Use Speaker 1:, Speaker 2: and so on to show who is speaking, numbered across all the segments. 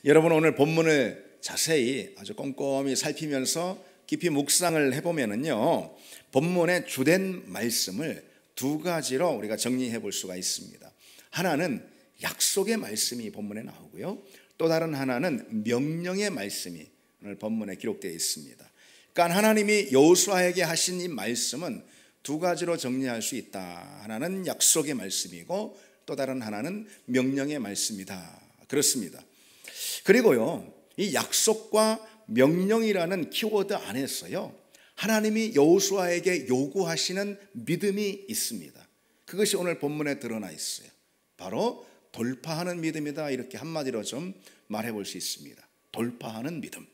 Speaker 1: 여러분, 오늘 본문을 자세히 아주 꼼꼼히 살피면서 깊이 묵상을 해보면은요, 본문의 주된 말씀을 두 가지로 우리가 정리해 볼 수가 있습니다. 하나는 약속의 말씀이 본문에 나오고요, 또 다른 하나는 명령의 말씀이 오늘 본문에 기록되어 있습니다. 그러니까 하나님이 여호수아에게 하신 이 말씀은 두 가지로 정리할 수 있다. 하나는 약속의 말씀이고 또 다른 하나는 명령의 말씀이다. 그렇습니다. 그리고요, 이 약속과 명령이라는 키워드 안에서요, 하나님이 여호수아에게 요구하시는 믿음이 있습니다. 그것이 오늘 본문에 드러나 있어요. 바로 돌파하는 믿음이다, 이렇게 한마디로 좀 말해 볼 수 있습니다. 돌파하는 믿음.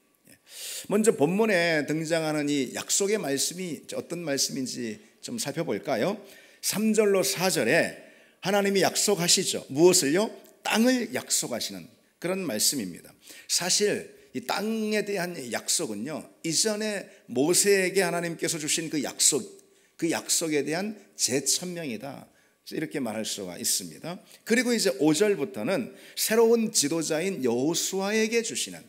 Speaker 1: 먼저 본문에 등장하는 이 약속의 말씀이 어떤 말씀인지 좀 살펴볼까요? 3절로 4절에 하나님이 약속하시죠. 무엇을요? 땅을 약속하시는 그런 말씀입니다. 사실 이 땅에 대한 약속은요, 이전에 모세에게 하나님께서 주신 그 약속에 대한 재천명이다, 이렇게 말할 수가 있습니다. 그리고 이제 5절부터는 새로운 지도자인 여호수아에게 주시는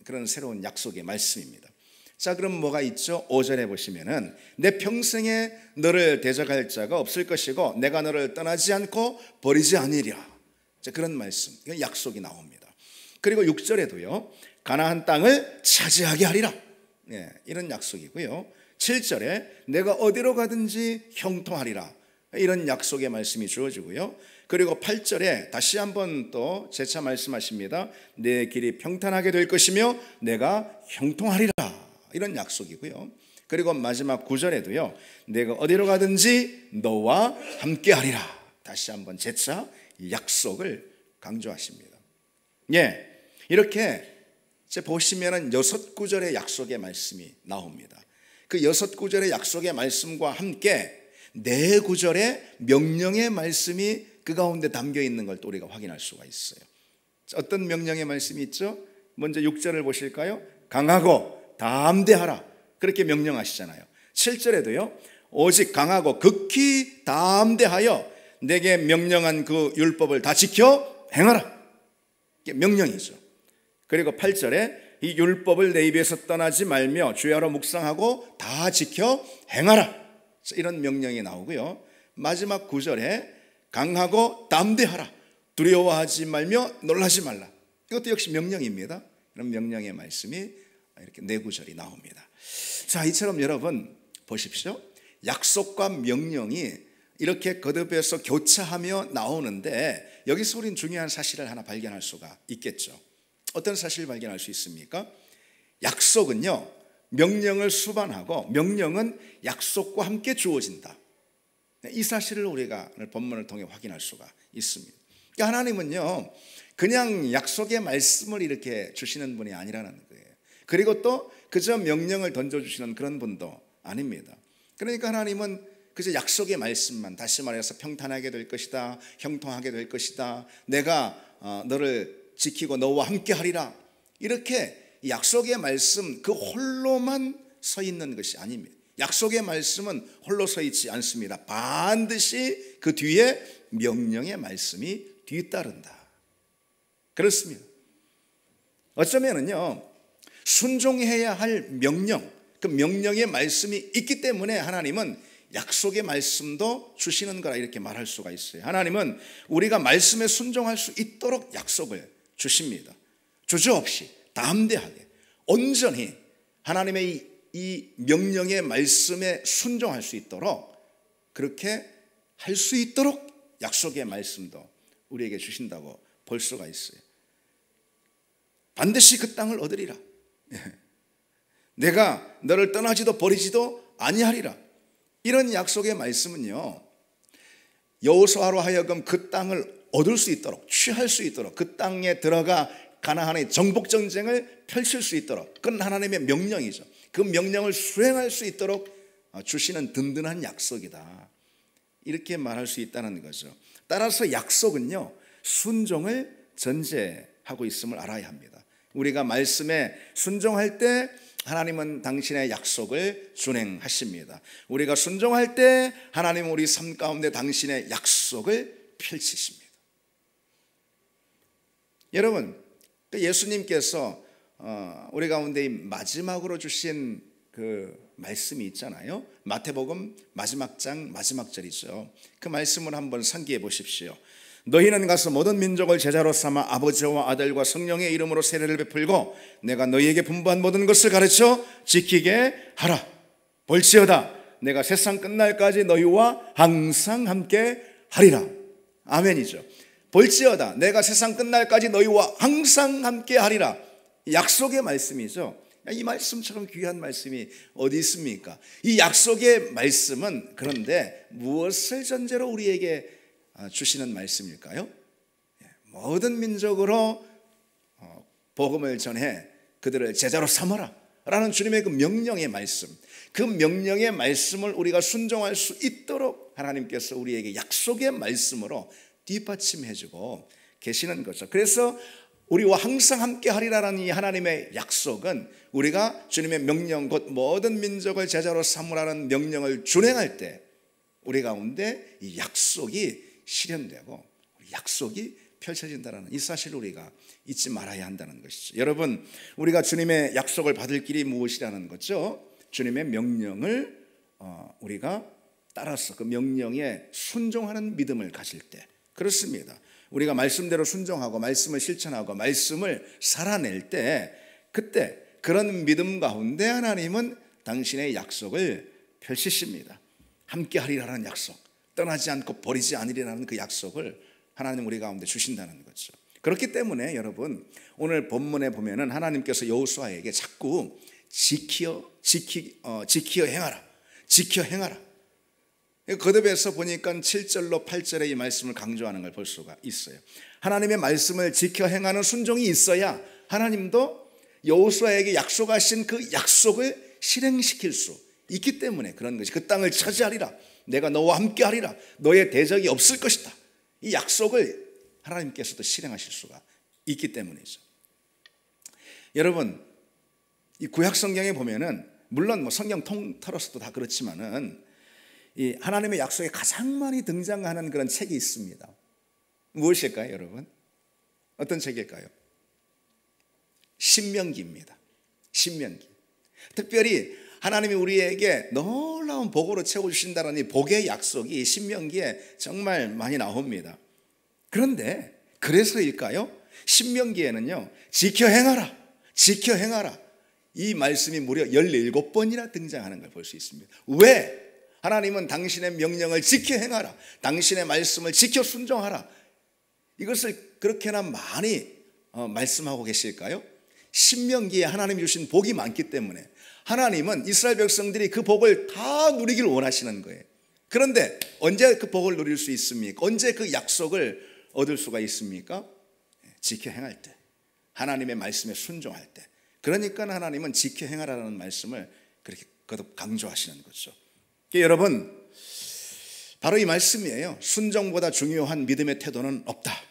Speaker 1: 그런 새로운 약속의 말씀입니다. 자, 그럼 뭐가 있죠? 5절에 보시면은 내 평생에 너를 대적할 자가 없을 것이고 내가 너를 떠나지 않고 버리지 아니리라. 자, 그런 말씀, 약속이 나옵니다. 그리고 6절에도요, 가나안 땅을 차지하게 하리라. 이런 약속이고요. 7절에 내가 어디로 가든지 형통하리라. 이런 약속의 말씀이 주어지고요. 그리고 8절에 다시 한번 또 재차 말씀하십니다. 내 길이 평탄하게 될 것이며 내가 형통하리라. 이런 약속이고요. 그리고 마지막 9절에도요, 내가 어디로 가든지 너와 함께 하리라. 다시 한번 재차 약속을 강조하십니다. 이렇게 보시면은 6구절의 약속의 말씀이 나옵니다. 그 6구절의 약속의 말씀과 함께 4구절의 명령의 말씀이 그 가운데 담겨 있는 걸 또 우리가 확인할 수가 있어요. 어떤 명령의 말씀이 있죠? 먼저 6절을 보실까요? 강하고 담대하라, 그렇게 명령하시잖아요. 7절에도요, 오직 강하고 극히 담대하여 내게 명령한 그 율법을 다 지켜 행하라. 이게 명령이죠. 그리고 8절에 이 율법을 내 입에서 떠나지 말며 주야로 묵상하고 다 지켜 행하라. 이런 명령이 나오고요. 마지막 9절에 강하고 담대하라, 두려워하지 말며 놀라지 말라. 이것도 역시 명령입니다. 이런 명령의 말씀이 이렇게 4구절이 나옵니다. 자, 이처럼 여러분 보십시오. 약속과 명령이 이렇게 거듭해서 교차하며 나오는데 여기서 우리는 중요한 사실을 하나 발견할 수가 있겠죠. 어떤 사실을 발견할 수 있습니까? 약속은요, 명령을 수반하고 명령은 약속과 함께 주어진다. 이 사실을 우리가 오늘 본문을 통해 확인할 수가 있습니다. 그러니까 하나님은요, 그냥 약속의 말씀을 이렇게 주시는 분이 아니라는 거예요. 그리고 또 그저 명령을 던져주시는 그런 분도 아닙니다. 그러니까 하나님은 그저 약속의 말씀만, 다시 말해서 평탄하게 될 것이다, 형통하게 될 것이다, 내가 너를 지키고 너와 함께 하리라, 이렇게 약속의 말씀 그 홀로만 서 있는 것이 아닙니다. 약속의 말씀은 홀로 서 있지 않습니다. 반드시 그 뒤에 명령의 말씀이 뒤따른다. 그렇습니다. 어쩌면은요, 순종해야 할 명령, 그 명령의 말씀이 있기 때문에 하나님은 약속의 말씀도 주시는 거라 이렇게 말할 수가 있어요. 하나님은 우리가 말씀에 순종할 수 있도록 약속을 주십니다. 주저없이 담대하게 온전히 하나님의 이 명령의 말씀에 순종할 수 있도록, 그렇게 할 수 있도록 약속의 말씀도 우리에게 주신다고 볼 수가 있어요. 반드시 그 땅을 얻으리라. 내가 너를 떠나지도 버리지도 아니하리라. 이런 약속의 말씀은요, 여호수아로 하여금 그 땅을 얻을 수 있도록, 취할 수 있도록, 그 땅에 들어가 가나안의 정복 전쟁을 펼칠 수 있도록, 그건 하나님의 명령이죠. 그 명령을 수행할 수 있도록 주시는 든든한 약속이다, 이렇게 말할 수 있다는 거죠. 따라서 약속은요, 순종을 전제하고 있음을 알아야 합니다. 우리가 말씀에 순종할 때 하나님은 당신의 약속을 준행하십니다. 우리가 순종할 때 하나님은 우리 삶 가운데 당신의 약속을 펼치십니다. 여러분, 예수님께서 우리 가운데 이 마지막으로 주신 그 말씀이 있잖아요. 마태복음 마지막 장 마지막 절이죠. 그 말씀을 한번 상기해 보십시오. 너희는 가서 모든 민족을 제자로 삼아 아버지와 아들과 성령의 이름으로 세례를 베풀고 내가 너희에게 분부한 모든 것을 가르쳐 지키게 하라. 볼지어다 내가 세상 끝날까지 너희와 항상 함께 하리라. 아멘이죠. 볼지어다 내가 세상 끝날까지 너희와 항상 함께 하리라. 약속의 말씀이죠. 이 말씀처럼 귀한 말씀이 어디 있습니까? 이 약속의 말씀은 그런데 무엇을 전제로 우리에게 주시는 말씀일까요? 모든 민족으로 복음을 전해 그들을 제자로 삼아라 라는 주님의 그 명령의 말씀, 그 명령의 말씀을 우리가 순종할 수 있도록 하나님께서 우리에게 약속의 말씀으로 뒷받침해주고 계시는 거죠. 그래서 우리와 항상 함께 하리라는 이 하나님의 약속은 우리가 주님의 명령 곧 모든 민족을 제자로 삼으라는 명령을 준행할 때 우리 가운데 이 약속이 실현되고 약속이 펼쳐진다는 이 사실을 우리가 잊지 말아야 한다는 것이죠. 여러분, 우리가 주님의 약속을 받을 길이 무엇이라는 거죠? 주님의 명령을 우리가 따라서 그 명령에 순종하는 믿음을 가질 때, 그렇습니다. 우리가 말씀대로 순종하고 말씀을 실천하고 말씀을 살아낼 때, 그때 그런 믿음 가운데 하나님은 당신의 약속을 펼치십니다. 함께 하리라는 약속, 떠나지 않고 버리지 않으리라는 그 약속을 하나님 우리 가운데 주신다는 거죠. 그렇기 때문에 여러분, 오늘 본문에 보면은 하나님께서 여호수아에게 자꾸 지키어 행하라, 지켜 행하라. 거듭에서 보니까 7절로 8절에 이 말씀을 강조하는 걸 볼 수가 있어요. 하나님의 말씀을 지켜 행하는 순종이 있어야 하나님도 여호수아에게 약속하신 그 약속을 실행시킬 수 있기 때문에 그런 것이, 그 땅을 차지하리라, 내가 너와 함께 하리라, 너의 대적이 없을 것이다, 이 약속을 하나님께서도 실행하실 수가 있기 때문이죠. 여러분, 이 구약 성경에 보면은 물론 뭐 성경 통틀어서도 다 그렇지만은 이 하나님의 약속에 가장 많이 등장하는 그런 책이 있습니다. 무엇일까요, 여러분? 어떤 책일까요? 신명기입니다. 신명기. 특별히 하나님이 우리에게 놀라운 복으로 채워주신다는 이 복의 약속이 신명기에 정말 많이 나옵니다. 그런데 그래서일까요? 신명기에는요, 지켜 행하라, 지켜 행하라, 이 말씀이 무려 17번이나 등장하는 걸 볼 수 있습니다. 왜? 하나님은 당신의 명령을 지켜 행하라, 당신의 말씀을 지켜 순종하라, 이것을 그렇게나 많이 말씀하고 계실까요? 신명기에 하나님이 주신 복이 많기 때문에 하나님은 이스라엘 백성들이 그 복을 다 누리길 원하시는 거예요. 그런데 언제 그 복을 누릴 수 있습니까? 언제 그 약속을 얻을 수가 있습니까? 지켜 행할 때, 하나님의 말씀에 순종할 때. 그러니까 하나님은 지켜 행하라는 말씀을 그렇게 거듭 강조하시는 거죠. 여러분, 바로 이 말씀이에요. 순종보다 중요한 믿음의 태도는 없다.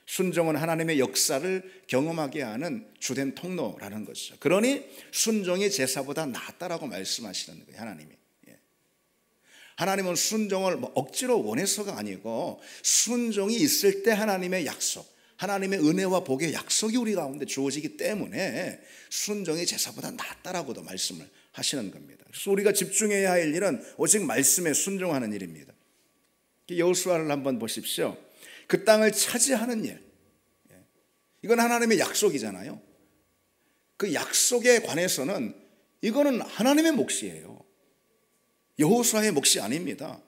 Speaker 1: 순종은 하나님의 역사를 경험하게 하는 주된 통로라는 것이죠. 그러니 순종이 제사보다 낫다라고 말씀하시는 거예요, 하나님이. 하나님은 순종을 억지로 원해서가 아니고 순종이 있을 때 하나님의 약속, 하나님의 은혜와 복의 약속이 우리 가운데 주어지기 때문에 순종이 제사보다 낫다라고도 말씀을 하시는 겁니다. 그래서 우리가 집중해야 할 일은 오직 말씀에 순종하는 일입니다. 여호수아를 한번 보십시오. 그 땅을 차지하는 일, 이건 하나님의 약속이잖아요. 그 약속에 관해서는 이거는 하나님의 몫이에요. 여호수아의 몫이 아닙니다.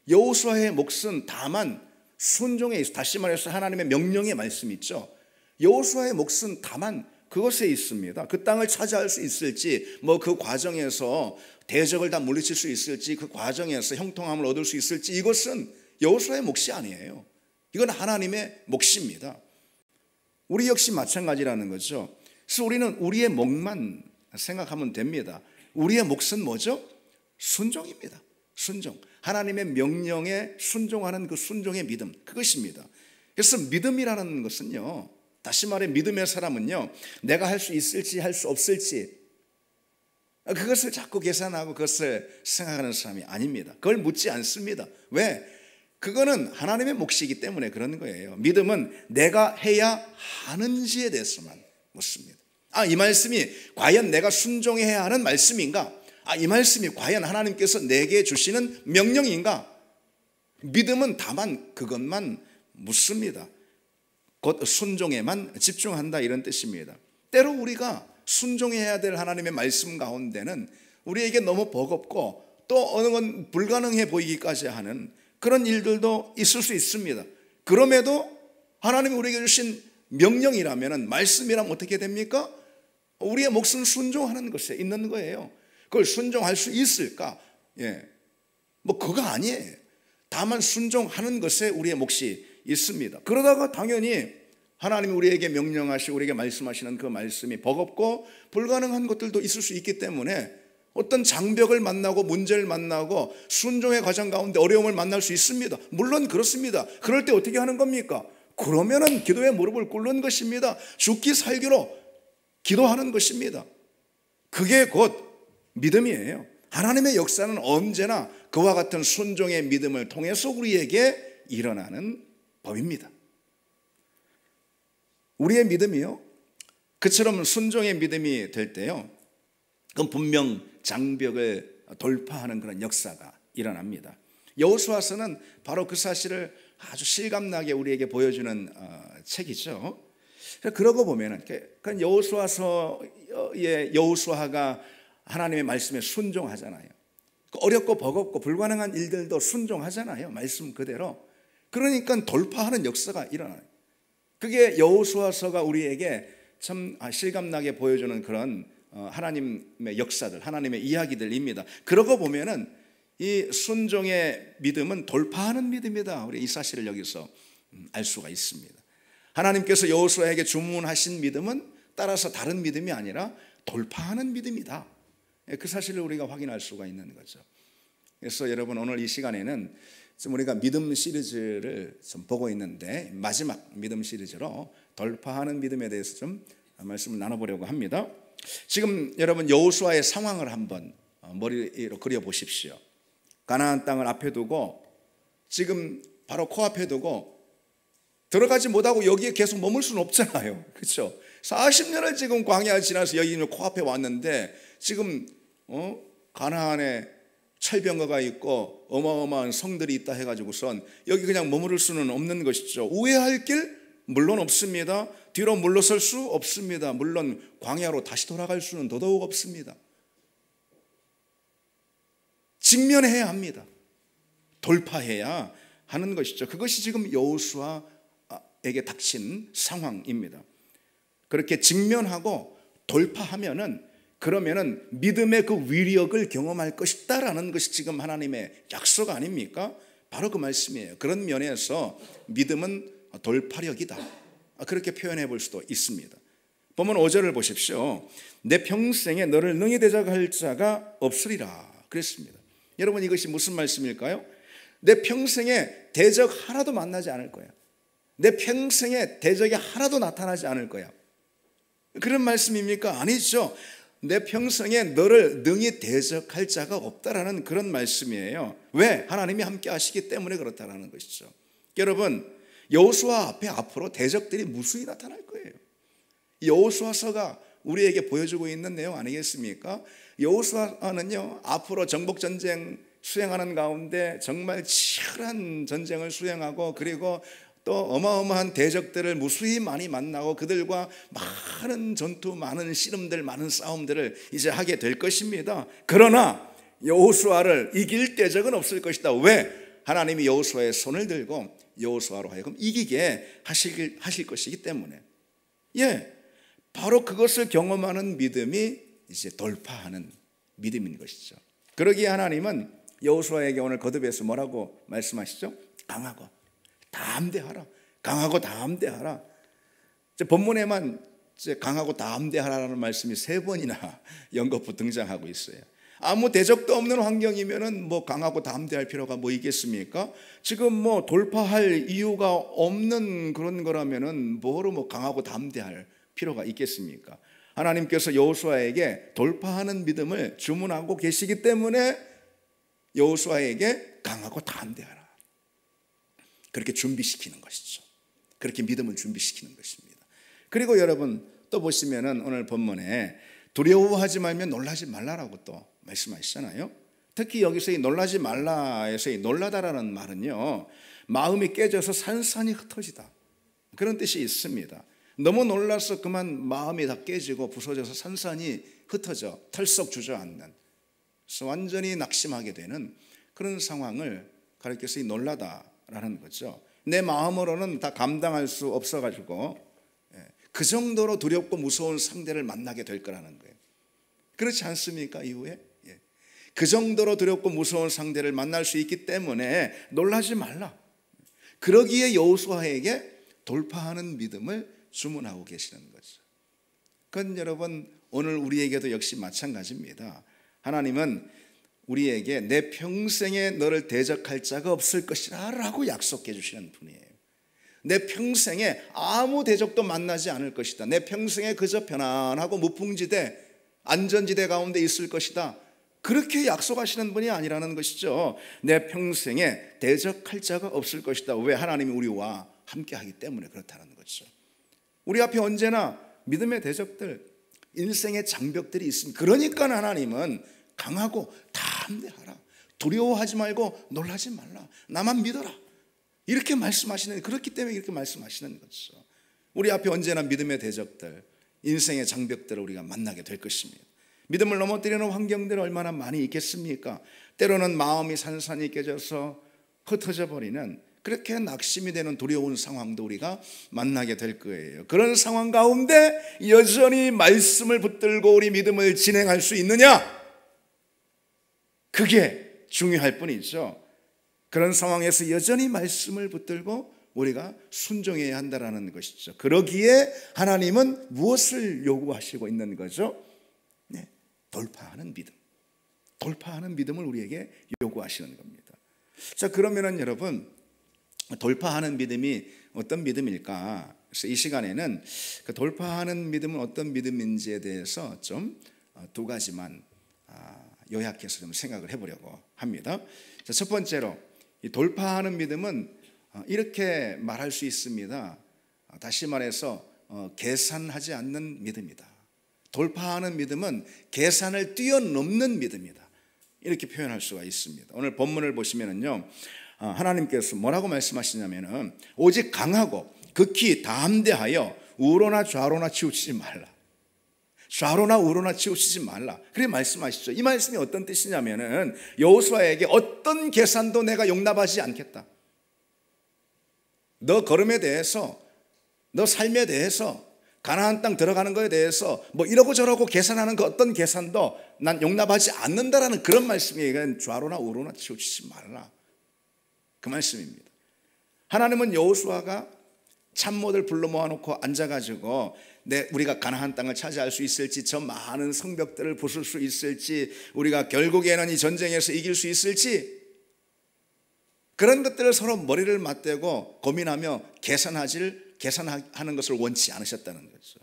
Speaker 1: 여호수아의 몫은 다만 순종에 있어. 다시 말해서 하나님의 명령의 말씀이 있죠. 여호수아의 몫은 다만 그것에 있습니다. 그 땅을 차지할 수 있을지, 뭐 그 과정에서 대적을 다 물리칠 수 있을지, 그 과정에서 형통함을 얻을 수 있을지, 이것은 여호수아의 몫이 아니에요. 이건 하나님의 몫입니다. 우리 역시 마찬가지라는 거죠. 그래서 우리는 우리의 몫만 생각하면 됩니다. 우리의 몫은 뭐죠? 순종입니다. 순종. 하나님의 명령에 순종하는 그 순종의 믿음, 그것입니다. 그래서 믿음이라는 것은요, 다시 말해 믿음의 사람은요, 내가 할 수 있을지 할 수 없을지 그것을 자꾸 계산하고 그것을 생각하는 사람이 아닙니다. 그걸 묻지 않습니다. 왜? 그거는 하나님의 몫이기 때문에 그런 거예요. 믿음은 내가 해야 하는지에 대해서만 묻습니다. 이 말씀이 과연 내가 순종해야 하는 말씀인가? 이 말씀이 과연 하나님께서 내게 주시는 명령인가? 믿음은 다만 그것만 묻습니다. 곧 순종에만 집중한다, 이런 뜻입니다. 때로 우리가 순종해야 될 하나님의 말씀 가운데는 우리에게 너무 버겁고 또 어느 건 불가능해 보이기까지 하는 그런 일들도 있을 수 있습니다. 그럼에도 하나님이 우리에게 주신 명령이라면, 말씀이라면 어떻게 됩니까? 우리의 몫은 순종하는 것에 있는 거예요. 그걸 순종할 수 있을까? 그거 아니에요. 다만 순종하는 것에 우리의 몫이 있습니다. 그러다가 당연히 하나님이 우리에게 명령하시고 우리에게 말씀하시는 그 말씀이 버겁고 불가능한 것들도 있을 수 있기 때문에 어떤 장벽을 만나고 문제를 만나고 순종의 과정 가운데 어려움을 만날 수 있습니다. 물론 그렇습니다. 그럴 때 어떻게 하는 겁니까? 그러면은 기도에 무릎을 꿇는 것입니다. 죽기 살기로 기도하는 것입니다. 그게 곧 믿음이에요. 하나님의 역사는 언제나 그와 같은 순종의 믿음을 통해서 우리에게 일어나는 법입니다. 우리의 믿음이요, 그처럼 순종의 믿음이 될 때요, 그건 분명 장벽을 돌파하는 그런 역사가 일어납니다. 여호수아서는 바로 그 사실을 아주 실감나게 우리에게 보여주는 책이죠. 그러고 보면은 여호수아서의 여호수아가 하나님의 말씀에 순종하잖아요. 어렵고 버겁고 불가능한 일들도 순종하잖아요. 말씀 그대로. 그러니까 돌파하는 역사가 일어나요. 그게 여호수아서가 우리에게 참 실감나게 보여주는 그런 하나님의 역사들, 하나님의 이야기들입니다. 그러고 보면은 이 순종의 믿음은 돌파하는 믿음이다, 우리 이 사실을 여기서 알 수가 있습니다. 하나님께서 여호수아에게 주문하신 믿음은 따라서 다른 믿음이 아니라 돌파하는 믿음이다, 그 사실을 우리가 확인할 수가 있는 거죠. 그래서 여러분, 오늘 이 시간에는 우리가 믿음 시리즈를 좀 보고 있는데, 마지막 믿음 시리즈로 돌파하는 믿음에 대해서 좀 말씀을 나눠보려고 합니다. 지금 여러분, 여호수아의 상황을 한번 머리로 그려보십시오. 가나안 땅을 앞에 두고, 지금 바로 코앞에 두고 들어가지 못하고 여기에 계속 머물 수는 없잖아요. 그렇죠? 40년을 지금 광야를 지나서 여기 코앞에 왔는데, 지금 가나안에 철병거가 있고 어마어마한 성들이 있다 해가지고선 여기 그냥 머무를 수는 없는 것이죠. 우회할 길 물론 없습니다. 뒤로 물러설 수 없습니다. 물론 광야로 다시 돌아갈 수는 더더욱 없습니다. 직면해야 합니다. 돌파해야 하는 것이죠. 그것이 지금 여호수아에게 닥친 상황입니다. 그렇게 직면하고 돌파하면은, 그러면은 믿음의 그 위력을 경험할 것이다라는 것이 지금 하나님의 약속 아닙니까? 바로 그 말씀이에요. 그런 면에서 믿음은 돌파력이다, 그렇게 표현해 볼 수도 있습니다. 보면 5절을 보십시오. 내 평생에 너를 능히 대적할 자가 없으리라 그랬습니다. 여러분, 이것이 무슨 말씀일까요? 내 평생에 대적 하나도 만나지 않을 거야. 내 평생에 대적이 하나도 나타나지 않을 거야. 그런 말씀입니까? 아니죠. 내 평생에 너를 능히 대적할 자가 없다라는 그런 말씀이에요. 왜? 하나님이 함께 하시기 때문에 그렇다라는 것이죠. 여러분, 여호수아 앞에 앞으로 대적들이 무수히 나타날 거예요. 여호수아서가 우리에게 보여주고 있는 내용 아니겠습니까? 여호수아는요, 앞으로 정복전쟁 수행하는 가운데 정말 치열한 전쟁을 수행하고, 그리고 또 어마어마한 대적들을 무수히 많이 만나고 그들과 많은 전투, 많은 씨름들, 많은 싸움들을 이제 하게 될 것입니다. 그러나 여호수아를 이길 대적은 없을 것이다. 왜? 하나님이 여호수아의 손을 들고 여호수아로 하여금 이기게 하실 것이기 때문에. 바로 그것을 경험하는 믿음이 이제 돌파하는 믿음인 것이죠. 그러기에 하나님은 여호수아에게 오늘 거듭해서 뭐라고 말씀하시죠? 강하고 담대하라. 강하고 담대하라. 본문에만 강하고 담대하라는 말씀이 3번이나 연거푸 등장하고 있어요. 아무 대적도 없는 환경이면은 뭐 강하고 담대할 필요가 뭐 있겠습니까? 지금 뭐 돌파할 이유가 없는 그런 거라면은 뭐로 뭐 강하고 담대할 필요가 있겠습니까? 하나님께서 여호수아에게 돌파하는 믿음을 주문하고 계시기 때문에 여호수아에게 강하고 담대하라. 그렇게 준비시키는 것이죠. 그렇게 믿음을 준비시키는 것입니다. 그리고 여러분 또 보시면은 오늘 본문에 두려워하지 말면 놀라지 말라라고 또 말씀하시잖아요. 특히 여기서 이 놀라지 말라에서 이 놀라다라는 말은요, 마음이 깨져서 산산이 흩어지다, 그런 뜻이 있습니다. 너무 놀라서 그만 마음이 다 깨지고 부서져서 산산이 흩어져 털썩 주저앉는, 그래서 완전히 낙심하게 되는 그런 상황을 가리켜서 이 놀라다라는 거죠. 내 마음으로는 다 감당할 수 없어가지고 그 정도로 두렵고 무서운 상대를 만나게 될 거라는 거예요. 그렇지 않습니까? 이후에 그 정도로 두렵고 무서운 상대를 만날 수 있기 때문에 놀라지 말라. 그러기에 여호수아에게 돌파하는 믿음을 주문하고 계시는 거죠. 그건 여러분 오늘 우리에게도 역시 마찬가지입니다. 하나님은 우리에게 내 평생에 너를 대적할 자가 없을 것이라 라고 약속해 주시는 분이에요. 내 평생에 아무 대적도 만나지 않을 것이다. 내 평생에 그저 편안하고 무풍지대, 안전지대 가운데 있을 것이다. 그렇게 약속하시는 분이 아니라는 것이죠. 내 평생에 대적할 자가 없을 것이다. 왜? 하나님이 우리와 함께하기 때문에 그렇다는 거죠. 우리 앞에 언제나 믿음의 대적들, 인생의 장벽들이 있습니다. 그러니까 하나님은 강하고 담대하라, 두려워하지 말고 놀라지 말라, 나만 믿어라, 이렇게 말씀하시는, 그렇기 때문에 이렇게 말씀하시는 거죠. 우리 앞에 언제나 믿음의 대적들, 인생의 장벽들을 우리가 만나게 될 것입니다. 믿음을 넘어뜨리는 환경들이 얼마나 많이 있겠습니까? 때로는 마음이 산산이 깨져서 흩어져 버리는, 그렇게 낙심이 되는 두려운 상황도 우리가 만나게 될 거예요. 그런 상황 가운데 여전히 말씀을 붙들고 우리 믿음을 진행할 수 있느냐? 그게 중요할 뿐이죠. 그런 상황에서 여전히 말씀을 붙들고 우리가 순종해야 한다는 것이죠. 그러기에 하나님은 무엇을 요구하시고 있는 거죠? 돌파하는 믿음, 돌파하는 믿음을 우리에게 요구하시는 겁니다. 자, 그러면은 여러분, 돌파하는 믿음이 어떤 믿음일까? 그래서 이 시간에는 그 돌파하는 믿음은 어떤 믿음인지에 대해서 좀 두 가지만 요약해서 좀 생각을 해보려고 합니다. 자, 첫 번째로 이 돌파하는 믿음은 이렇게 말할 수 있습니다. 다시 말해서 계산하지 않는 믿음이다. 돌파하는 믿음은 계산을 뛰어넘는 믿음이다, 이렇게 표현할 수가 있습니다. 오늘 본문을 보시면은요, 하나님께서 뭐라고 말씀하시냐면은 오직 강하고 극히 담대하여 우로나 좌로나 치우치지 말라. 좌로나 우로나 치우치지 말라, 그렇게 말씀하시죠. 이 말씀이 어떤 뜻이냐면은 여호수아에게 어떤 계산도 내가 용납하지 않겠다. 너 걸음에 대해서, 너 삶에 대해서, 가나안 땅 들어가는 것에 대해서 뭐 이러고 저러고 계산하는 그 어떤 계산도 난 용납하지 않는다라는 그런 말씀이에요. 좌로나 우로나 치우치지 말라, 그 말씀입니다. 하나님은 여호수아가 참모들 불러 모아놓고 앉아가지고 우리가 가나안 땅을 차지할 수 있을지, 저 많은 성벽들을 부술 수 있을지, 우리가 결국에는 이 전쟁에서 이길 수 있을지, 그런 것들을 서로 머리를 맞대고 고민하며 계산하는 것을 원치 않으셨다는 거죠.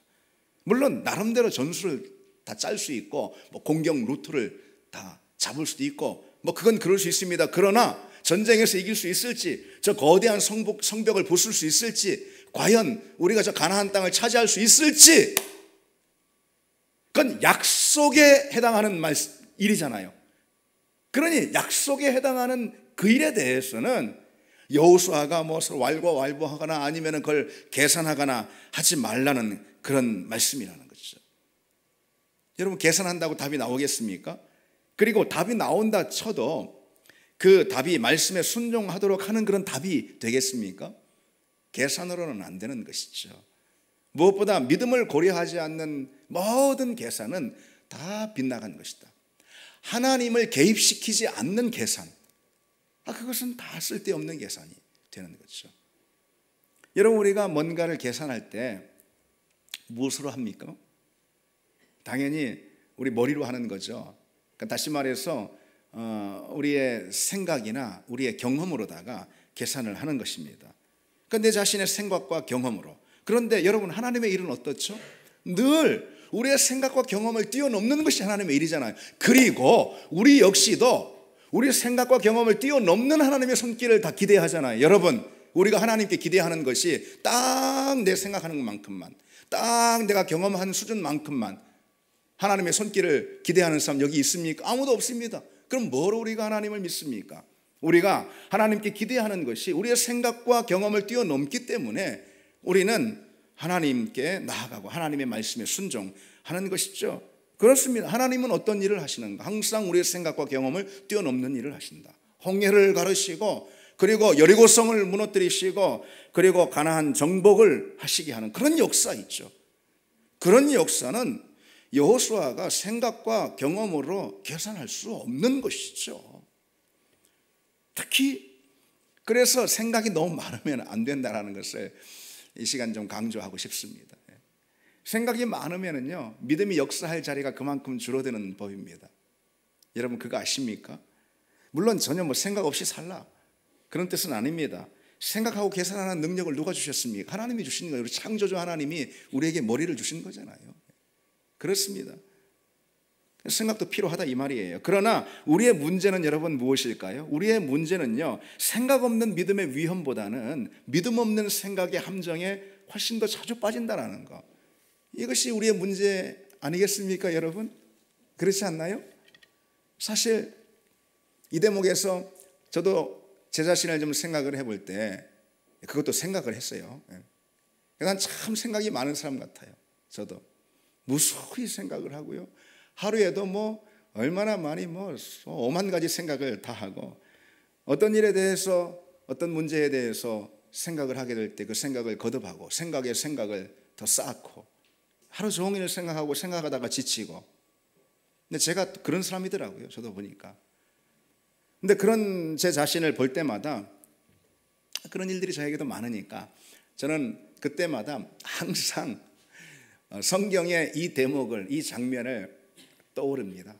Speaker 1: 물론 나름대로 전술을 다 짤 수 있고 뭐 공격 루트를 다 잡을 수도 있고 뭐 그건 그럴 수 있습니다. 그러나 전쟁에서 이길 수 있을지, 저 거대한 성벽을 부술 수 있을지, 과연 우리가 저 가나안 땅을 차지할 수 있을지, 그건 약속에 해당하는 일이잖아요. 그러니 약속에 해당하는 그 일에 대해서는 여호수아가 무엇을 왈가왈부하거나 아니면 그걸 계산하거나 하지 말라는 그런 말씀이라는 거죠. 여러분, 계산한다고 답이 나오겠습니까? 그리고 답이 나온다 쳐도 그 답이 말씀에 순종하도록 하는 그런 답이 되겠습니까? 계산으로는 안 되는 것이죠. 무엇보다 믿음을 고려하지 않는 모든 계산은 다 빗나간 것이다. 하나님을 개입시키지 않는 계산, 그것은 다 쓸데없는 계산이 되는 거죠. 여러분, 우리가 뭔가를 계산할 때 무엇으로 합니까? 당연히 우리 머리로 하는 거죠. 그러니까 다시 말해서 우리의 생각이나 우리의 경험으로다가 계산을 하는 것입니다. 그러니까 내 자신의 생각과 경험으로. 그런데 여러분, 하나님의 일은 어떻죠? 늘 우리의 생각과 경험을 뛰어넘는 것이 하나님의 일이잖아요. 그리고 우리 역시도 우리 생각과 경험을 뛰어넘는 하나님의 손길을 다 기대하잖아요. 여러분, 우리가 하나님께 기대하는 것이 딱 내 생각하는 것만큼만, 딱 내가 경험한 수준만큼만 하나님의 손길을 기대하는 사람 여기 있습니까? 아무도 없습니다. 그럼 뭐로 우리가 하나님을 믿습니까? 우리가 하나님께 기대하는 것이 우리의 생각과 경험을 뛰어넘기 때문에 우리는 하나님께 나아가고 하나님의 말씀에 순종하는 것이죠. 그렇습니다. 하나님은 어떤 일을 하시는가? 항상 우리의 생각과 경험을 뛰어넘는 일을 하신다. 홍해를 가르시고, 그리고 여리고성을 무너뜨리시고, 그리고 가나안 정복을 하시게 하는 그런 역사 있죠. 그런 역사는 여호수아가 생각과 경험으로 계산할 수 없는 것이죠. 특히 그래서 생각이 너무 많으면 안 된다는 것을 이 시간 좀 강조하고 싶습니다. 생각이 많으면요, 믿음이 역사할 자리가 그만큼 줄어드는 법입니다. 여러분 그거 아십니까? 물론 전혀 생각 없이 살라 그런 뜻은 아닙니다. 생각하고 계산하는 능력을 누가 주셨습니까? 하나님이 주신 거예요. 우리 창조주 하나님이 우리에게 머리를 주신 거잖아요. 그렇습니다. 생각도 필요하다 이 말이에요. 그러나 우리의 문제는 여러분 무엇일까요? 우리의 문제는요, 생각 없는 믿음의 위험보다는 믿음 없는 생각의 함정에 훨씬 더 자주 빠진다는 거. 이것이 우리의 문제 아니겠습니까, 여러분? 그렇지 않나요? 사실 이 대목에서 저도 제 자신을 좀 생각을 해볼 때 그것도 생각을 했어요. 난 참 생각이 많은 사람 같아요. 저도 무수히 생각을 하고요. 하루에도 얼마나 많이 5만 가지 생각을 다 하고, 어떤 일에 대해서 어떤 문제에 대해서 생각을 하게 될 때 그 생각을 거듭하고 생각에 생각을 더 쌓고 하루 종일 생각하고 생각하다가 지치고. 근데 제가 그런 사람이더라고요. 저도 보니까. 근데 그런 제 자신을 볼 때마다 그런 일들이 저에게도 많으니까 저는 그때마다 항상 성경의 이 대목을, 이 장면을 떠오릅니다.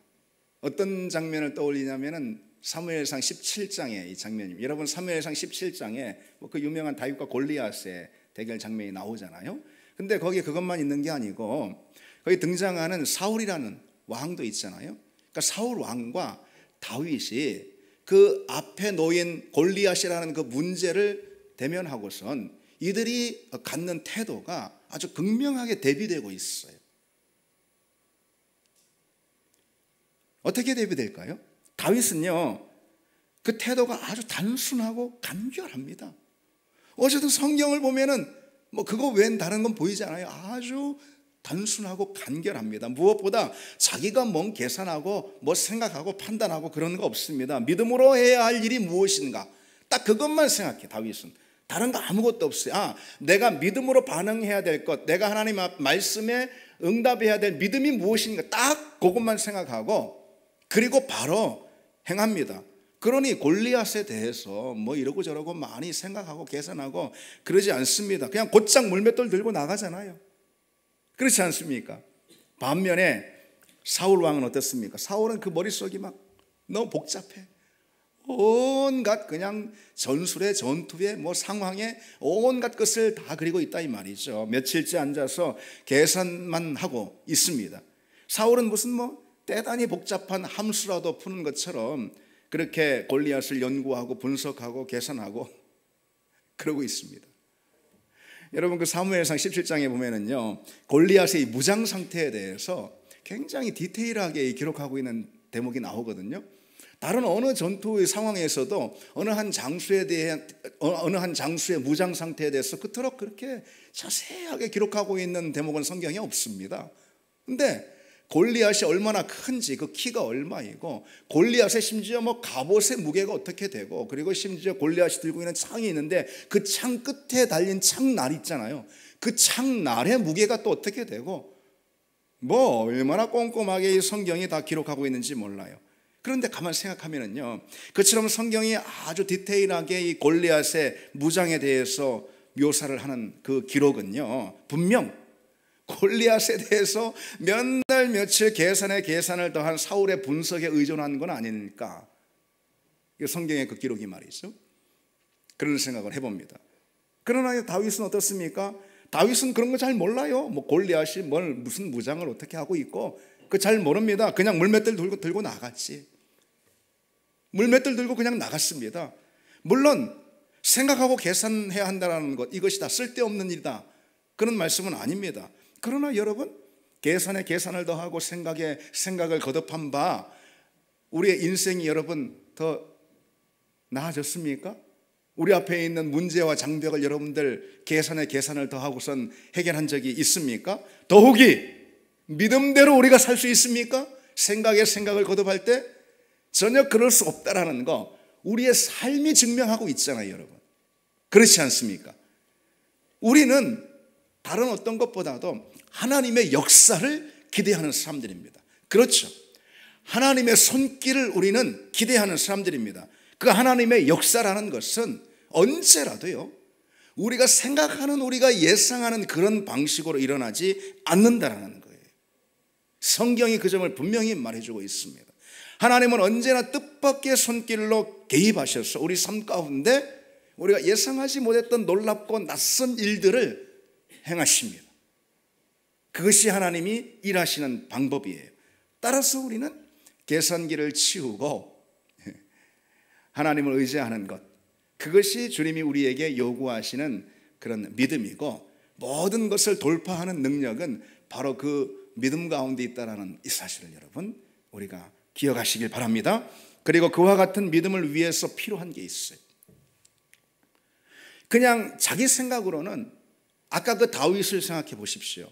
Speaker 1: 어떤 장면을 떠올리냐면은 사무엘상 17장의 이 장면입니다. 여러분 사무엘상 17장에 그 유명한 다윗과 골리앗의 대결 장면이 나오잖아요. 근데 거기에 그것만 있는 게 아니고 거기 등장하는 사울이라는 왕도 있잖아요. 그러니까 사울 왕과 다윗이 그 앞에 놓인 골리앗이라는 그 문제를 대면하고선 이들이 갖는 태도가 아주 극명하게 대비되고 있어요. 어떻게 대비될까요? 다윗은요, 그 태도가 아주 단순하고 간결합니다. 어쨌든 성경을 보면은 그거 외엔 다른 건 보이지 않아요. 아주 단순하고 간결합니다. 무엇보다 자기가 계산하고 생각하고 판단하고 그런 거 없습니다. 믿음으로 해야 할 일이 무엇인가, 딱 그것만 생각해. 다윗은 다른 거 아무것도 없어요. 내가 믿음으로 반응해야 될 것, 내가 하나님 말씀에 응답해야 될 믿음이 무엇인가, 딱 그것만 생각하고 그리고 바로 행합니다. 그러니 골리앗에 대해서 이러고 저러고 많이 생각하고 계산하고 그러지 않습니다. 그냥 곧장 물맷돌 들고 나가잖아요. 그렇지 않습니까? 반면에 사울 왕은 어떻습니까? 사울은 그 머릿속이 너무 복잡해. 온갖 그냥 전술에 전투에 상황에 온갖 것을 다 그리고 있다 이 말이죠. 며칠째 앉아서 계산만 하고 있습니다. 사울은 무슨 대단히 복잡한 함수라도 푸는 것처럼 그렇게 골리앗을 연구하고 분석하고 계산하고 그러고 있습니다. 여러분 그 사무엘상 17장에 보면은요, 골리앗의 이 무장 상태에 대해서 굉장히 디테일하게 기록하고 있는 대목이 나오거든요. 다른 어느 전투의 상황에서도 어느 한 장수의 무장 상태에 대해서 그토록 그렇게 자세하게 기록하고 있는 대목은 성경에 없습니다. 근데 골리앗이 얼마나 큰지, 그 키가 얼마이고, 골리앗의 심지어 갑옷의 무게가 어떻게 되고, 그리고 심지어 골리앗이 들고 있는 창이 있는데 그 창 끝에 달린 창날 있잖아요. 그 창날의 무게가 또 어떻게 되고, 얼마나 꼼꼼하게 이 성경이 다 기록하고 있는지 몰라요. 그런데 가만 생각하면은요, 그처럼 성경이 아주 디테일하게 이 골리앗의 무장에 대해서 묘사를 하는 그 기록은요, 분명 골리앗에 대해서 몇 날 며칠 계산을 더한 사울의 분석에 의존한 건 아닐까. 이게 성경의 그 기록이 말이죠. 그런 생각을 해봅니다. 그러나 다윗은 어떻습니까? 다윗은 그런 거 잘 몰라요. 골리앗이 무슨 무장을 어떻게 하고 있고 그 잘 모릅니다. 그냥 물맷돌 들고 나갔지. 물맷돌 들고 그냥 나갔습니다. 물론 생각하고 계산해야 한다는 것, 이것이 다 쓸데없는 일이다, 그런 말씀은 아닙니다. 그러나 여러분, 계산에 계산을 더하고 생각에 생각을 거듭한 바 우리의 인생이 여러분 더 나아졌습니까? 우리 앞에 있는 문제와 장벽을 여러분들 계산에 계산을 더하고선 해결한 적이 있습니까? 더욱이 믿음대로 우리가 살 수 있습니까? 생각에 생각을 거듭할 때 전혀 그럴 수 없다라는 거 우리의 삶이 증명하고 있잖아요, 여러분. 그렇지 않습니까? 우리는 다른 어떤 것보다도 하나님의 역사를 기대하는 사람들입니다. 그렇죠. 하나님의 손길을 우리는 기대하는 사람들입니다. 그 하나님의 역사라는 것은 언제라도요, 우리가 생각하는, 우리가 예상하는 그런 방식으로 일어나지 않는다라는 거예요. 성경이 그 점을 분명히 말해주고 있습니다. 하나님은 언제나 뜻밖의 손길로 개입하셔서 우리 삶 가운데 우리가 예상하지 못했던 놀랍고 낯선 일들을 행하십니다. 그것이 하나님이 일하시는 방법이에요. 따라서 우리는 계산기를 치우고 하나님을 의지하는 것, 그것이 주님이 우리에게 요구하시는 그런 믿음이고, 모든 것을 돌파하는 능력은 바로 그 믿음 가운데 있다는 이 사실을 여러분 우리가 기억하시길 바랍니다. 그리고 그와 같은 믿음을 위해서 필요한 게 있어요. 그냥 자기 생각으로는 아까 그 다윗을 생각해 보십시오.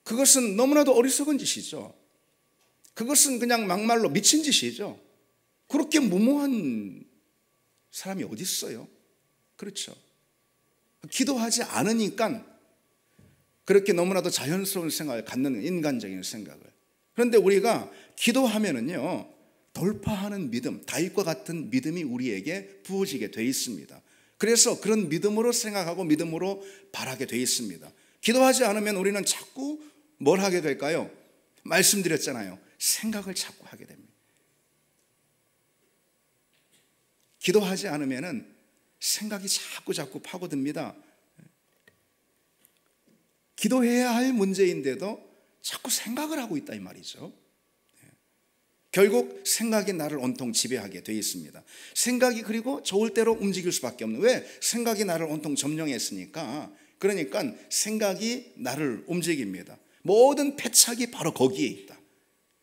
Speaker 1: 그것은 너무나도 어리석은 짓이죠. 그것은 그냥 막말로 미친 짓이죠. 그렇게 무모한 사람이 어디 있어요? 그렇죠. 기도하지 않으니까 그렇게 너무나도 자연스러운 생각을 갖는, 인간적인 생각을. 그런데 우리가 기도하면은요, 돌파하는 믿음, 다윗과 같은 믿음이 우리에게 부어지게 돼 있습니다. 그래서 그런 믿음으로 생각하고 믿음으로 바라게 돼 있습니다. 기도하지 않으면 우리는 자꾸 뭘 하게 될까요? 말씀드렸잖아요. 생각을 자꾸 하게 됩니다. 기도하지 않으면 생각이 자꾸 파고듭니다. 기도해야 할 문제인데도 자꾸 생각을 하고 있다 이 말이죠. 결국 생각이 나를 온통 지배하게 되어 있습니다. 생각이 그리고 좋을 대로 움직일 수밖에 없는, 왜? 생각이 나를 온통 점령했으니까. 그러니까 생각이 나를 움직입니다. 모든 패착이 바로 거기에 있다,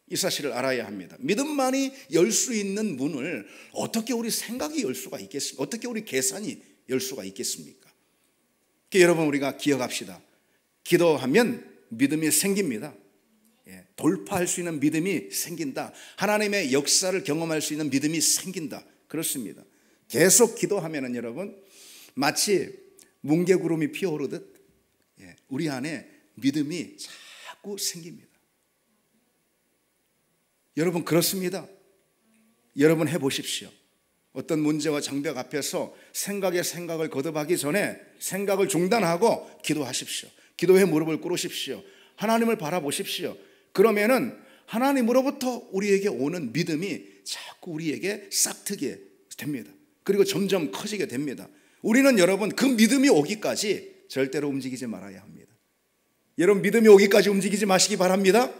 Speaker 1: 이 사실을 알아야 합니다. 믿음만이 열 수 있는 문을 어떻게 우리 생각이 열 수가 있겠습니까? 어떻게 우리 계산이 열 수가 있겠습니까? 여러분, 우리가 기억합시다. 기도하면 믿음이 생깁니다. 돌파할 수 있는 믿음이 생긴다. 하나님의 역사를 경험할 수 있는 믿음이 생긴다. 그렇습니다. 계속 기도하면은 여러분, 마치 뭉게구름이 피어오르듯 우리 안에 믿음이 자꾸 생깁니다. 여러분, 그렇습니다. 여러분 해보십시오. 어떤 문제와 장벽 앞에서 생각에 생각을 거듭하기 전에 생각을 중단하고 기도하십시오. 기도의 무릎을 꿇으십시오. 하나님을 바라보십시오. 그러면은 하나님으로부터 우리에게 오는 믿음이 자꾸 우리에게 싹트게 됩니다. 그리고 점점 커지게 됩니다. 우리는 여러분, 그 믿음이 오기까지 절대로 움직이지 말아야 합니다. 여러분, 믿음이 오기까지 움직이지 마시기 바랍니다.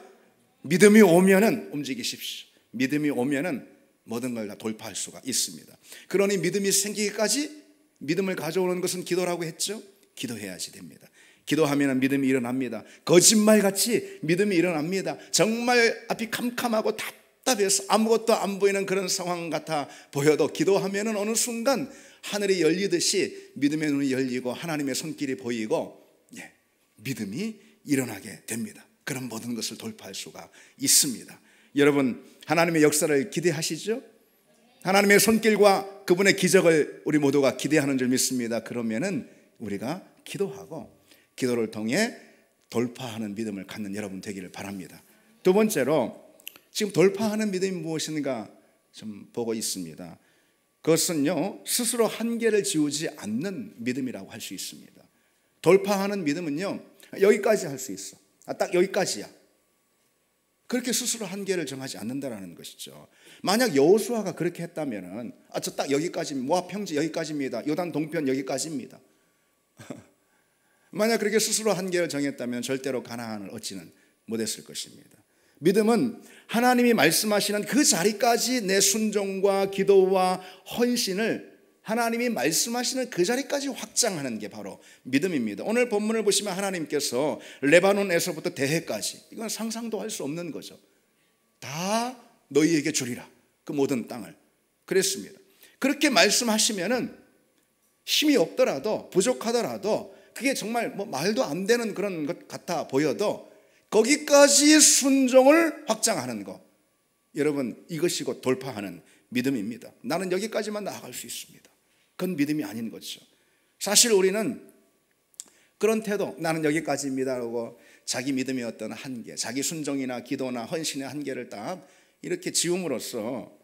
Speaker 1: 믿음이 오면은 움직이십시오. 믿음이 오면은 모든 걸 다 돌파할 수가 있습니다. 그러니 믿음이 생기기까지 믿음을 가져오는 것은 기도라고 했죠. 기도해야지 됩니다. 기도하면 믿음이 일어납니다. 거짓말같이 믿음이 일어납니다. 정말 앞이 캄캄하고 답답해서 아무것도 안 보이는 그런 상황 같아 보여도 기도하면 어느 순간 하늘이 열리듯이 믿음의 눈이 열리고 하나님의 손길이 보이고 믿음이 일어나게 됩니다. 그런 모든 것을 돌파할 수가 있습니다. 여러분, 하나님의 역사를 기대하시죠? 하나님의 손길과 그분의 기적을 우리 모두가 기대하는 줄 믿습니다. 그러면은 우리가 기도하고 기도를 통해 돌파하는 믿음을 갖는 여러분 되기를 바랍니다. 두 번째로, 지금 돌파하는 믿음이 무엇인가 좀 보고 있습니다. 그것은요, 스스로 한계를 지우지 않는 믿음이라고 할 수 있습니다. 돌파하는 믿음은요, 여기까지 할 수 있어. 딱 여기까지야. 그렇게 스스로 한계를 정하지 않는다라는 것이죠. 만약 여호수아가 그렇게 했다면은, 저 딱 여기까지, 모압 평지 여기까지입니다. 요단 동편 여기까지입니다. 만약 그렇게 스스로 한계를 정했다면 절대로 가나안을 얻지는 못했을 것입니다. 믿음은 하나님이 말씀하시는 그 자리까지 내 순종과 기도와 헌신을 하나님이 말씀하시는 그 자리까지 확장하는 게 바로 믿음입니다. 오늘 본문을 보시면 하나님께서 레바논에서부터 대해까지, 이건 상상도 할 수 없는 거죠. 다 너희에게 주리라, 그 모든 땅을. 그랬습니다. 그렇게 말씀하시면은 힘이 없더라도, 부족하더라도, 그게 정말 뭐 말도 안 되는 그런 것 같아 보여도 거기까지 순종을 확장하는 것, 여러분, 이것이 곧 돌파하는 믿음입니다. 나는 여기까지만 나아갈 수 있습니다. 그건 믿음이 아닌 거죠. 사실 우리는 그런 태도, 나는 여기까지입니다라고 자기 믿음의 어떤 한계, 자기 순종이나 기도나 헌신의 한계를 딱 이렇게 지움으로써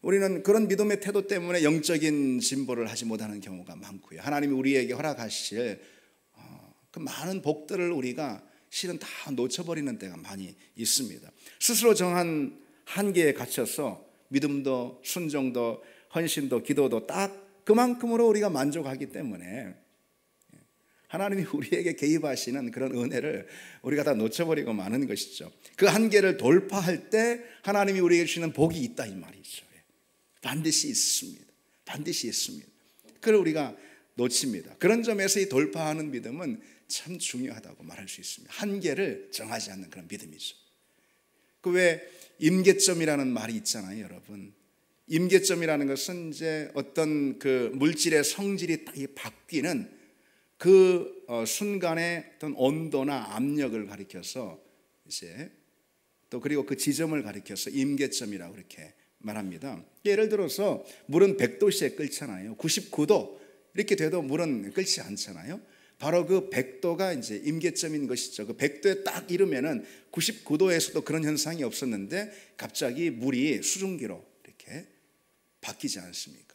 Speaker 1: 우리는 그런 믿음의 태도 때문에 영적인 진보를 하지 못하는 경우가 많고요. 하나님이 우리에게 허락하실 그 많은 복들을 우리가 실은 다 놓쳐버리는 때가 많이 있습니다. 스스로 정한 한계에 갇혀서 믿음도 순종도 헌신도 기도도 딱 그만큼으로 우리가 만족하기 때문에 하나님이 우리에게 개입하시는 그런 은혜를 우리가 다 놓쳐버리고 마는 것이죠. 그 한계를 돌파할 때 하나님이 우리에게 주시는 복이 있다, 이 말이죠. 반드시 있습니다. 반드시 있습니다. 그걸 우리가 놓칩니다. 그런 점에서 이 돌파하는 믿음은 참 중요하다고 말할 수 있습니다. 한계를 정하지 않는 그런 믿음이죠. 그 왜 임계점이라는 말이 있잖아요, 여러분. 임계점이라는 것은 이제 어떤 그 물질의 성질이 딱 바뀌는 그 순간의 어떤 온도나 압력을 가리켜서 이제 또 그리고 그 지점을 가리켜서 임계점이라고 그렇게 말합니다. 예를 들어서 물은 100도씨에 끓잖아요. 99도 이렇게 돼도 물은 끓지 않잖아요. 바로 그 100도가 이제 임계점인 것이죠. 그 100도에 딱 이르면은 99도에서도 그런 현상이 없었는데 갑자기 물이 수증기로 이렇게 바뀌지 않습니까?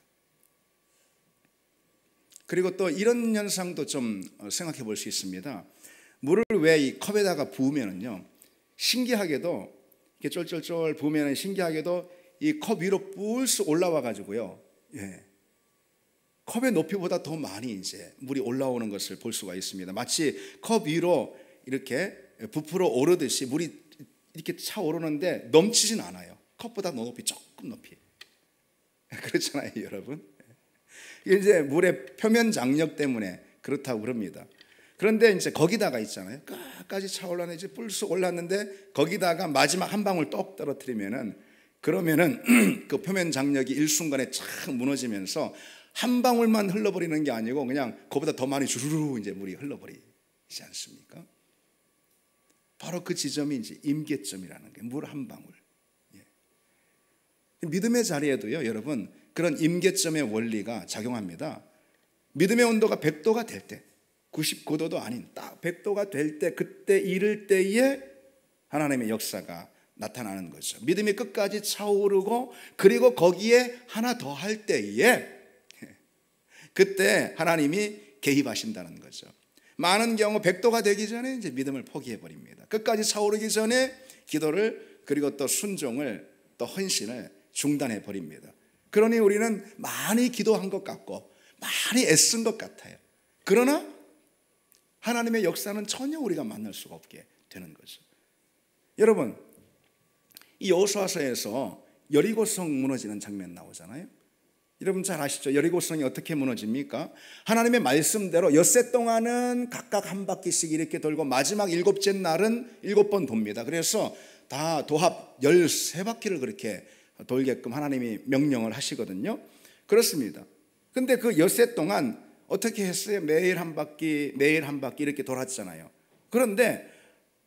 Speaker 1: 그리고 또 이런 현상도 좀 생각해 볼 수 있습니다. 물을 왜 이 컵에다가 부으면은요, 신기하게도 이렇게 쫄쫄쫄 부으면 신기하게도 이 컵 위로 뿔쑥 올라와 가지고요, 컵의 높이보다 더 많이 이제 물이 올라오는 것을 볼 수가 있습니다. 마치 컵 위로 이렇게 부풀어 오르듯이 물이 이렇게 차오르는데 넘치진 않아요. 컵보다 높이, 조금 높이. 그렇잖아요, 여러분. 이게 이제 물의 표면 장력 때문에 그렇다고 그럽니다. 그런데 이제 거기다가 있잖아요, 끝까지 차올라는 이제 뿔쑥 올랐는데 거기다가 마지막 한 방울 똑 그러면은 그 표면 장력이 일순간에 착 무너지면서 한 방울만 흘러버리는 게 아니고 그냥 그보다 더 많이 주르르 이제 물이 흘러버리지 않습니까? 바로 그 지점이 이제 임계점이라는 게 물 한 방울. 믿음의 자리에도요, 여러분, 그런 임계점의 원리가 작용합니다. 믿음의 온도가 100도가 될 때, 99도도 아닌 딱 100도가 될 때, 그때 이를 때에 하나님의 역사가 나타나는 거죠. 믿음이 끝까지 차오르고 그리고 거기에 하나 더 할 때에 그때 하나님이 개입하신다는 거죠. 많은 경우 100도가 되기 전에 이제 믿음을 포기해 버립니다. 끝까지 차오르기 전에 기도를 그리고 또 순종을 또 헌신을 중단해 버립니다. 그러니 우리는 많이 기도한 것 같고 많이 애쓴 것 같아요. 그러나 하나님의 역사는 전혀 우리가 만날 수가 없게 되는 거죠. 여러분, 이 여호수아서에서 여리고성 무너지는 장면 나오잖아요. 여러분 잘 아시죠? 여리고성이 어떻게 무너집니까? 하나님의 말씀대로 엿새 동안은 각각 한 바퀴씩 이렇게 돌고 마지막 7째 날은 7번 돕니다. 그래서 다 도합 13바퀴를 그렇게 돌게끔 하나님이 명령을 하시거든요. 그렇습니다. 근데 그 엿새 동안 어떻게 했어요? 매일 한 바퀴 이렇게 돌았잖아요. 그런데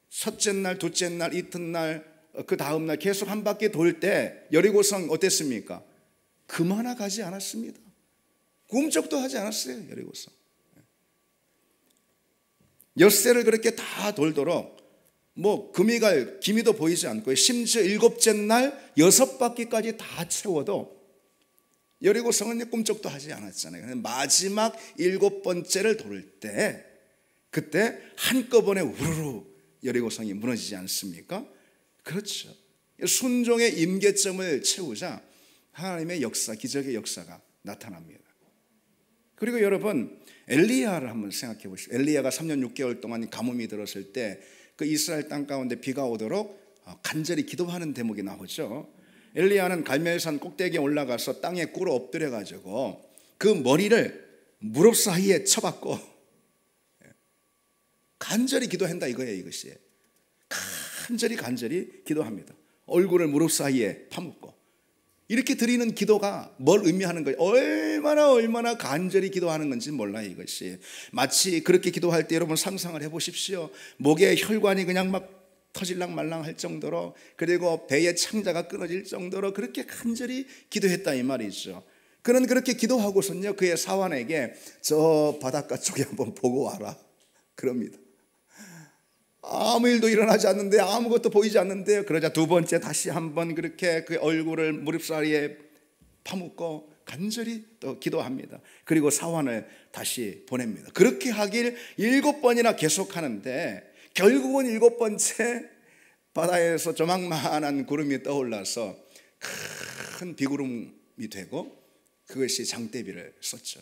Speaker 1: 첫째 날, 둘째 날, 이튿날, 그 다음 날 계속 한 바퀴 돌 때 여리고성 어땠습니까? 그만하 가지 않았습니다. 꿈쩍도 하지 않았어요, 여리고성. 엿새를 그렇게 다 돌도록 뭐 금이 갈 기미도 보이지 않고 심지어 7째 날 6바퀴까지 다 채워도 여리고성은 꿈쩍도 하지 않았잖아요. 마지막 7번째를 돌 때 그때 한꺼번에 우르르 여리고성이 무너지지 않습니까? 그렇죠. 순종의 임계점을 채우자 하나님의 역사, 기적의 역사가 나타납니다. 그리고 여러분, 엘리야를 한번 생각해 보시죠. 엘리야가 3년 6개월 동안 가뭄이 들었을 때 그 이스라엘 땅 가운데 비가 오도록 간절히 기도하는 대목이 나오죠. 엘리야는 갈멜산 꼭대기에 올라가서 땅에 꿇어 엎드려 가지고 그 머리를 무릎 사이에 쳐박고 간절히 기도한다 이거예요. 이것이 간절히 기도합니다. 얼굴을 무릎 사이에 파묻고 이렇게 드리는 기도가 뭘 의미하는 거예요? 얼마나 간절히 기도하는 건지 몰라요. 이것이 마치 그렇게 기도할 때 여러분 상상을 해보십시오. 목에 혈관이 그냥 막 터질랑 말랑 할 정도로, 그리고 배의 창자가 끊어질 정도로 그렇게 간절히 기도했다 이 말이죠. 그는 그렇게 기도하고선요 그의 사환에게 저 바닷가 쪽에 한번 보고 와라 그럽니다. 아무 일도 일어나지 않는데, 아무것도 보이지 않는데요. 그러자 두 번째 다시 한번 그렇게 그 얼굴을 무릎 사이에 파묻고 간절히 또 기도합니다. 그리고 사환을 다시 보냅니다. 그렇게 하길 7번이나 계속하는데 결국은 7번째 바다에서 조망만한 구름이 떠올라서 큰 비구름이 되고 그것이 장대비를 썼죠.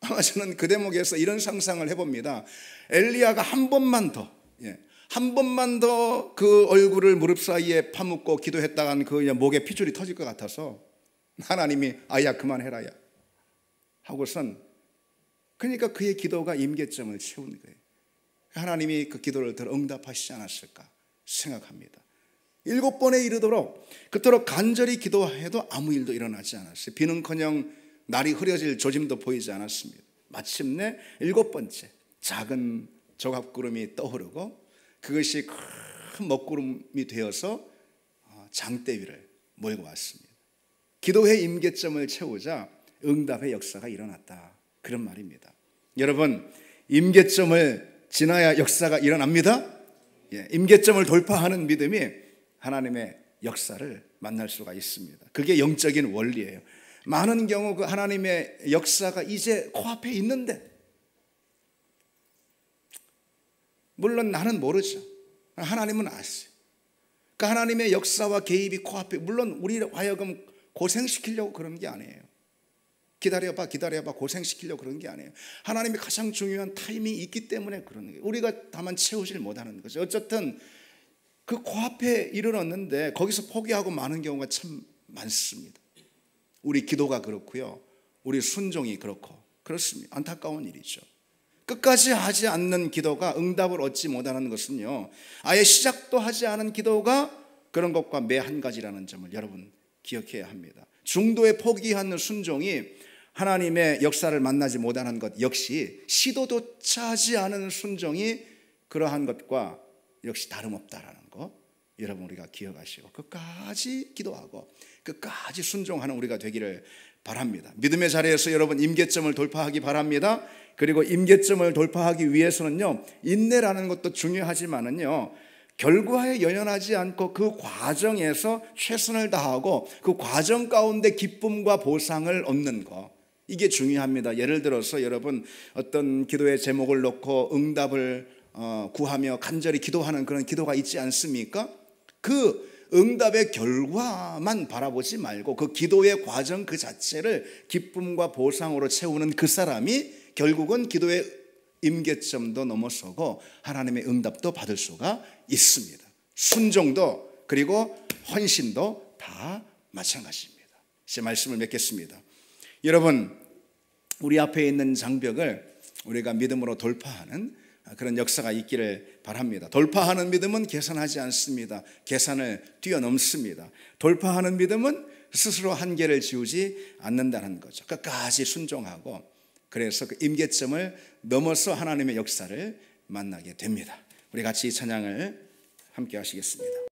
Speaker 1: 아마 저는 그 대목에서 이런 상상을 해봅니다. 엘리야가 한 번만 더 그 얼굴을 무릎 사이에 파묻고 기도했다간 그 목에 핏줄이 터질 것 같아서 하나님이 아야 그만해라 야 하고선, 그러니까 그의 기도가 임계점을 채운 거예요. 하나님이 그 기도를 들어 응답하시지 않았을까 생각합니다. 7번에 이르도록 그토록 간절히 기도해도 아무 일도 일어나지 않았어요. 비는커녕 날이 흐려질 조짐도 보이지 않았습니다. 마침내 7번째 작은 조각구름이 떠오르고 그것이 큰 먹구름이 되어서 장대 위를 몰고 왔습니다. 기도의 임계점을 채우자 응답의 역사가 일어났다, 그런 말입니다. 여러분, 임계점을 지나야 역사가 일어납니다. 임계점을 돌파하는 믿음이 하나님의 역사를 만날 수가 있습니다. 그게 영적인 원리예요. 많은 경우 그 하나님의 역사가 이제 코앞에 있는데, 물론 나는 모르죠. 하나님은 아세요. 그 하나님의 역사와 개입이 코앞에, 물론 우리를 하여금 고생시키려고 그러는 게 아니에요. 기다려봐 고생시키려고 그런 게 아니에요. 하나님이 가장 중요한 타이밍이 있기 때문에 그러는 거예요. 우리가 다만 채우질 못하는 거죠. 어쨌든 그 코앞에 이르렀는데 거기서 포기하고 마는 경우가 참 많습니다. 우리 기도가 그렇고요, 우리 순종이 그렇습니다. 안타까운 일이죠. 끝까지 하지 않는 기도가 응답을 얻지 못하는 것은요, 아예 시작도 하지 않은 기도가 그런 것과 매 한 가지라는 점을 여러분 기억해야 합니다. 중도에 포기하는 순종이 하나님의 역사를 만나지 못하는 것 역시, 시도조차 하지 않은 순종이 그러한 것과 역시 다름없다라는 거 여러분 우리가 기억하시고 끝까지 기도하고 끝까지 순종하는 우리가 되기를 바랍니다. 믿음의 자리에서 여러분 임계점을 돌파하기 바랍니다. 그리고 임계점을 돌파하기 위해서는요, 인내라는 것도 중요하지만은요, 결과에 연연하지 않고 그 과정에서 최선을 다하고 그 과정 가운데 기쁨과 보상을 얻는 거, 이게 중요합니다. 예를 들어서 여러분 어떤 기도의 제목을 놓고 응답을 구하며 간절히 기도하는 그런 기도가 있지 않습니까? 그 응답의 결과만 바라보지 말고 그 기도의 과정 그 자체를 기쁨과 보상으로 채우는 그 사람이 결국은 기도의 임계점도 넘어서고 하나님의 응답도 받을 수가 있습니다. 순종도 그리고 헌신도 다 마찬가지입니다. 제 말씀을 맺겠습니다. 여러분, 우리 앞에 있는 장벽을 우리가 믿음으로 돌파하는 그런 역사가 있기를 바랍니다. 돌파하는 믿음은 계산하지 않습니다. 계산을 뛰어넘습니다. 돌파하는 믿음은 스스로 한계를 지우지 않는다는 거죠. 끝까지 순종하고, 그래서 그 임계점을 넘어서 하나님의 역사를 만나게 됩니다. 우리 같이 이 찬양을 함께 하시겠습니다.